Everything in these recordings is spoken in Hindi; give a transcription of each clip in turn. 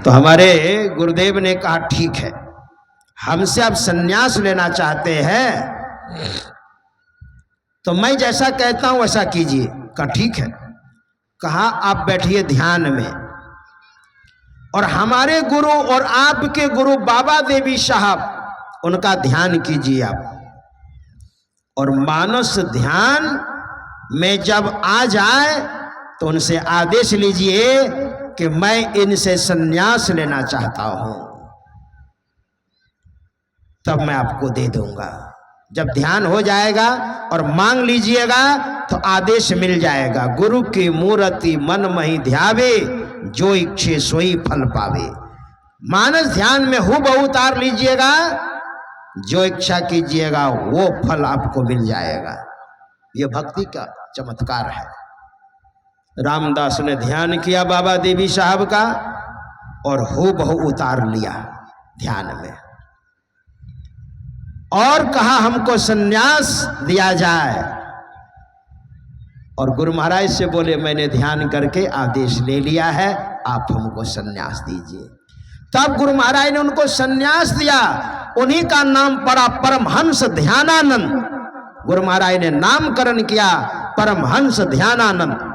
तो हमारे गुरुदेव ने कहा ठीक है, हमसे आप संन्यास लेना चाहते हैं तो मैं जैसा कहता हूं वैसा कीजिए। कहा ठीक है। कहा आप बैठिए ध्यान में और हमारे गुरु और आपके गुरु बाबा देवी साहब उनका ध्यान कीजिए आप, और मानस ध्यान में जब आ जाए तो उनसे आदेश लीजिए कि मैं इनसे संन्यास लेना चाहता हूं, तब मैं आपको दे दूंगा। जब ध्यान हो जाएगा और मांग लीजिएगा तो आदेश मिल जाएगा। गुरु की मूर्ति मन मही ध्यावे, जो इच्छे सोई फल पावे। मानस ध्यान में बहु उतार लीजिएगा, जो इच्छा कीजिएगा वो फल आपको मिल जाएगा। यह भक्ति का चमत्कार है। रामदास ने ध्यान किया बाबा देवी साहब का और बहु उतार लिया ध्यान में, और कहा हमको संन्यास दिया जाए। और गुरु महाराज से बोले मैंने ध्यान करके आदेश ले लिया है, आप हमको संन्यास दीजिए। तब गुरु महाराज ने उनको संन्यास दिया। उन्हीं का नाम पड़ा परमहंस ध्यानानंद। गुरु महाराज ने नामकरण किया परमहंस ध्यानानंद।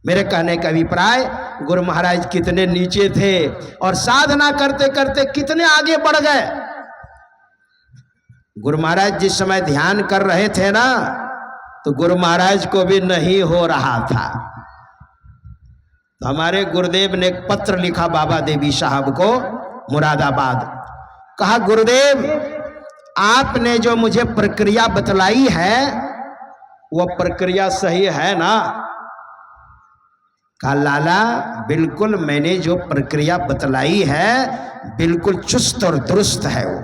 मेरे कहने का अभिप्राय, गुरु महाराज कितने नीचे थे और साधना करते करते कितने आगे बढ़ गए। गुरु महाराज जिस समय ध्यान कर रहे थे ना, तो गुरु महाराज को भी नहीं हो रहा था। तो हमारे गुरुदेव ने एक पत्र लिखा बाबा देवी साहब को मुरादाबाद। कहा गुरुदेव, आपने जो मुझे प्रक्रिया बतलाई है वो प्रक्रिया सही है ना? कहा लाला बिल्कुल, मैंने जो प्रक्रिया बतलाई है बिल्कुल चुस्त और दुरुस्त है, वो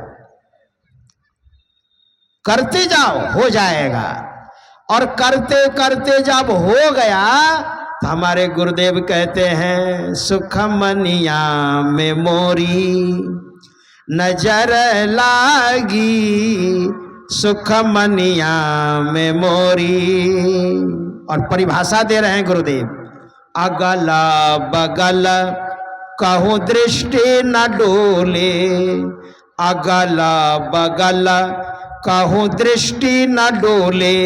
करते जाओ हो जाएगा। और करते करते जब हो गया तो हमारे गुरुदेव कहते हैं सुखमनिया में मोरी नजर लागी, सुखमनिया में मोरी। और परिभाषा दे रहे हैं गुरुदेव, अगल बगल कहूं दृष्टि न डोले, अगल बगल कहूं दृष्टि न डोले,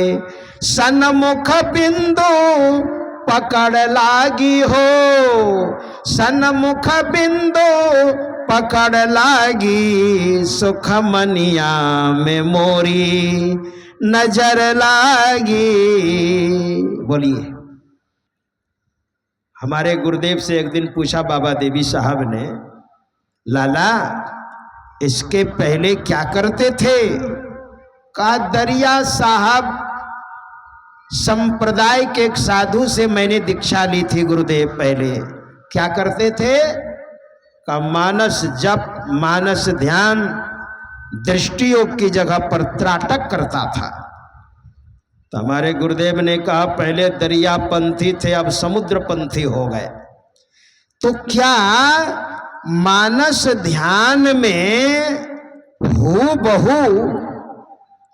सन्मुख बिंदु पकड़ लागी हो, सन्मुख बिंदु पकड़ लागी, सुखमनिया में मोरी नजर लागी। बोलिए। हमारे गुरुदेव से एक दिन पूछा बाबा देवी साहब ने, लाला इसके पहले क्या करते थे? कहा दरिया साहब संप्रदाय के एक साधु से मैंने दीक्षा ली थी गुरुदेव। पहले क्या करते थे? का मानस जप, मानस ध्यान दृष्टि योग की जगह पर त्राटक करता था। तो हमारे गुरुदेव ने कहा पहले दरिया पंथी थे, अब समुद्र पंथी हो गए। तो क्या मानस ध्यान में हूबहू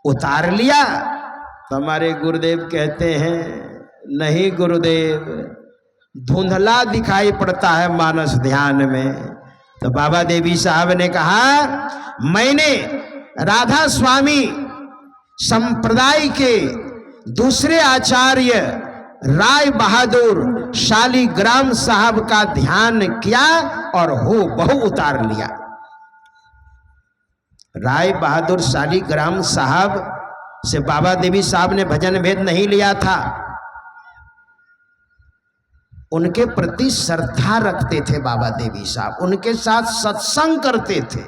उतार लिया? तो हमारे गुरुदेव कहते हैं नहीं गुरुदेव, धुंधला दिखाई पड़ता है मानस ध्यान में। तो बाबा देवी साहब ने कहा मैंने राधा स्वामी संप्रदाय के दूसरे आचार्य राय बहादुर शालीग्राम साहब का ध्यान किया और बहु उतार लिया। राय बहादुर शालीग्राम साहब से बाबा देवी साहब ने भजन भेद नहीं लिया था, उनके प्रति श्रद्धा रखते थे बाबा देवी साहब, उनके साथ सत्संग करते थे।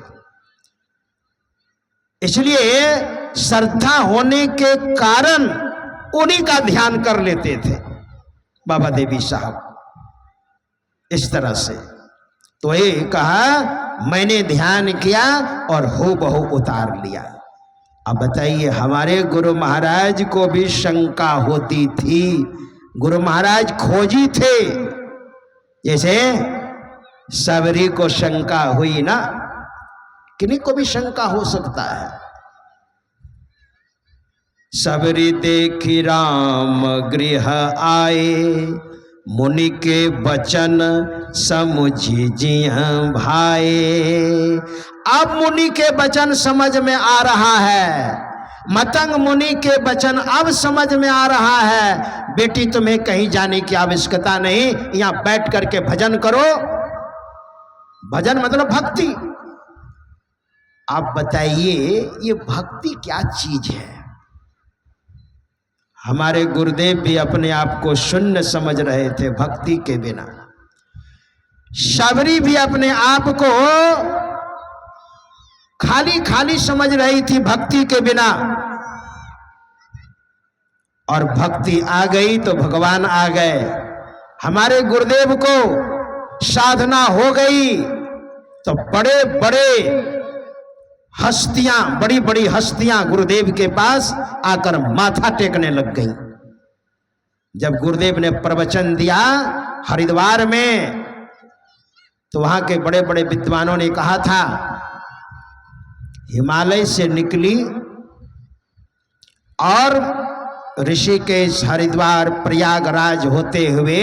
इसलिए श्रद्धा होने के कारण उन्हीं का ध्यान कर लेते थे बाबा देवी साहब, इस तरह से। तो ये कहा मैंने ध्यान किया और बहु उतार लिया। अब बताइए, हमारे गुरु महाराज को भी शंका होती थी, गुरु महाराज खोजी थे। जैसे सबरी को शंका हुई ना, किन्हीं को भी शंका हो सकता है। सबरी देखी राम गृह आए, मुनि के वचन समझिजिया भाई। अब मुनि के वचन समझ में आ रहा है, मतंग मुनि के वचन अब समझ में आ रहा है। बेटी तुम्हें कहीं जाने की आवश्यकता नहीं, यहां बैठ करके भजन करो। भजन मतलब भक्ति। आप बताइए ये भक्ति क्या चीज है? हमारे गुरुदेव भी अपने आप को शून्य समझ रहे थे भक्ति के बिना। शबरी भी अपने आप को खाली खाली समझ रही थी भक्ति के बिना। और भक्ति आ गई तो भगवान आ गए। हमारे गुरुदेव को साधना हो गई तो बड़े बड़े हस्तियां, बड़ी बड़ी हस्तियां गुरुदेव के पास आकर माथा टेकने लग गई। जब गुरुदेव ने प्रवचन दिया हरिद्वार में तो वहां के बड़े बड़े विद्वानों ने कहा था हिमालय से निकली और ऋषिकेश, हरिद्वार, प्रयागराज होते हुए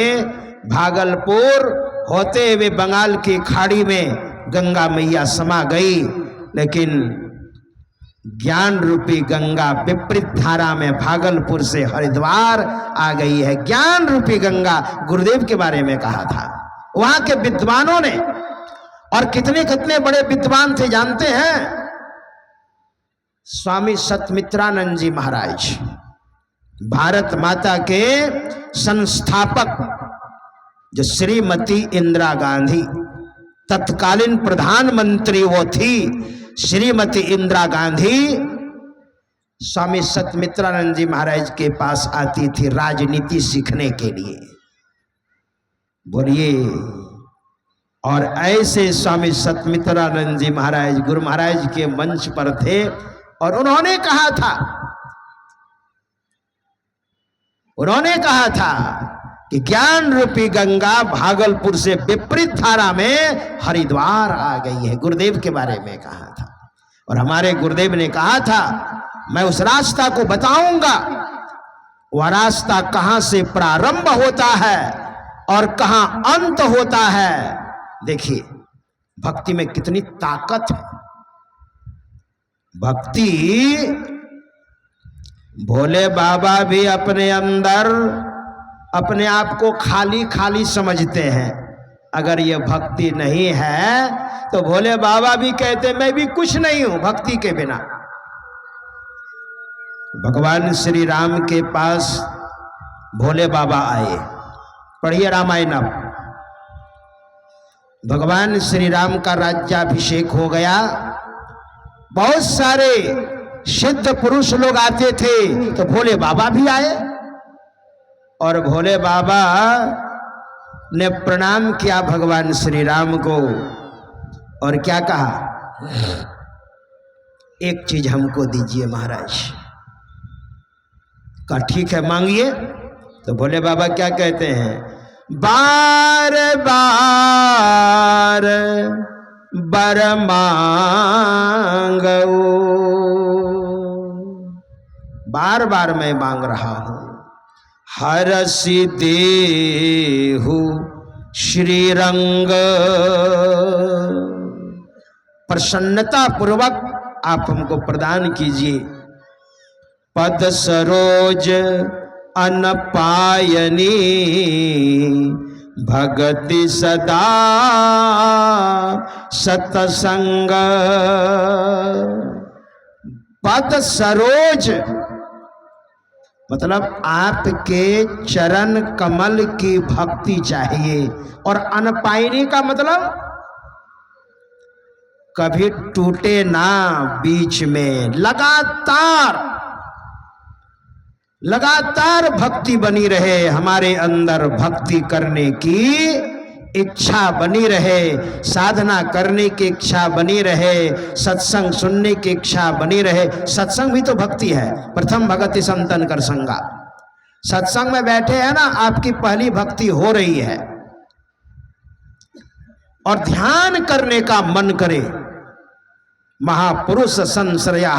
भागलपुर होते हुए बंगाल की खाड़ी में गंगा मैया समा गई। लेकिन ज्ञान रूपी गंगा विपरीत धारा में भागलपुर से हरिद्वार आ गई है। ज्ञान रूपी गंगा गुरुदेव के बारे में कहा था वहां के विद्वानों ने। और कितने कितने बड़े विद्वान थे जानते हैं? स्वामी सतमित्रानंद जी महाराज, भारत माता के संस्थापक, जो श्रीमती इंदिरा गांधी, तत्कालीन प्रधानमंत्री वो थी श्रीमती इंदिरा गांधी, स्वामी सतमित्रानंद जी महाराज के पास आती थी राजनीति सीखने के लिए। बोलिए। और ऐसे स्वामी सतमित्रानंद जी महाराज गुरु महाराज के मंच पर थे और उन्होंने कहा था कि ज्ञान रूपी गंगा भागलपुर से विपरीत धारा में हरिद्वार आ गई है। गुरुदेव के बारे में कहा था। और हमारे गुरुदेव ने कहा था मैं उस रास्ता को बताऊंगा, वह रास्ता कहां से प्रारंभ होता है और कहां अंत होता है। देखिए भक्ति में कितनी ताकत है। भक्ति, भोले बाबा भी अपने अंदर अपने आप को खाली खाली समझते हैं। अगर ये भक्ति नहीं है तो भोले बाबा भी कहते मैं भी कुछ नहीं हूं भक्ति के बिना। भगवान श्री राम के पास भोले बाबा आए। पढ़िए रामायण। भगवान श्री राम का राज्याभिषेक हो गया। बहुत सारे सिद्ध पुरुष लोग आते थे तो भोले बाबा भी आए। और भोले बाबा ने प्रणाम किया भगवान श्री राम को और क्या कहा, एक चीज हमको दीजिए महाराज। कहा ठीक है मांगिए। तो भोले बाबा क्या कहते हैं, बार बार बर मांगो, बार बार मैं मांग रहा हूं। हरसि देहु श्रीरंग, प्रसन्नता पूर्वक आप हमको प्रदान कीजिए। पद सरोज अनपायनी, भगति सदा सतसंग। पद सरोज मतलब आपके चरण कमल की भक्ति चाहिए। और अनपायनी का मतलब कभी टूटे ना बीच में, लगातार भक्ति बनी रहे हमारे अंदर, भक्ति करने की इच्छा बनी रहे, साधना करने की इच्छा बनी रहे, सत्संग सुनने की इच्छा बनी रहे। सत्संग भी तो भक्ति है। प्रथम भगति संतन कर संगा। सत्संग में बैठे हैं ना, आपकी पहली भक्ति हो रही है। और ध्यान करने का मन करे, महापुरुष संश्रया,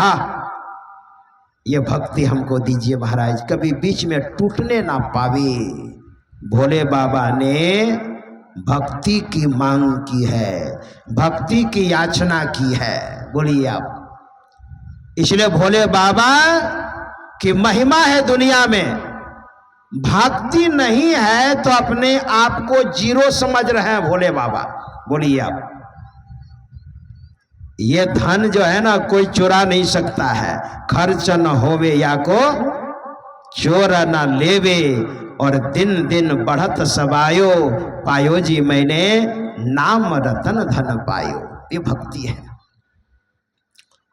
ये भक्ति हमको दीजिए महाराज, कभी बीच में टूटने ना पावे। भोले बाबा ने भक्ति की मांग की है, भक्ति की याचना की है। बोलिए आप। इसलिए भोले बाबा की महिमा है दुनिया में। भक्ति नहीं है तो अपने आप को जीरो समझ रहे हैं भोले बाबा। बोलिए आप। ये धन जो है ना कोई चुरा नहीं सकता है। खर्च न होवे या को चोर न लेवे, और दिन दिन बढ़त सबायो, पायो जी मैंने नाम रतन धन पायो। ये भक्ति है।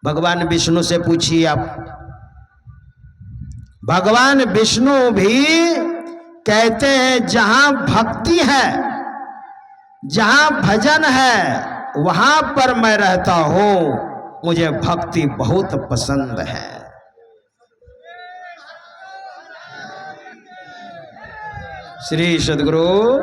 भगवान विष्णु से पूछिए आप। भगवान विष्णु भी कहते हैं जहां भक्ति है, जहां भजन है, वहां पर मैं रहता हूं। मुझे भक्ति बहुत पसंद है। श्री सद्गुरु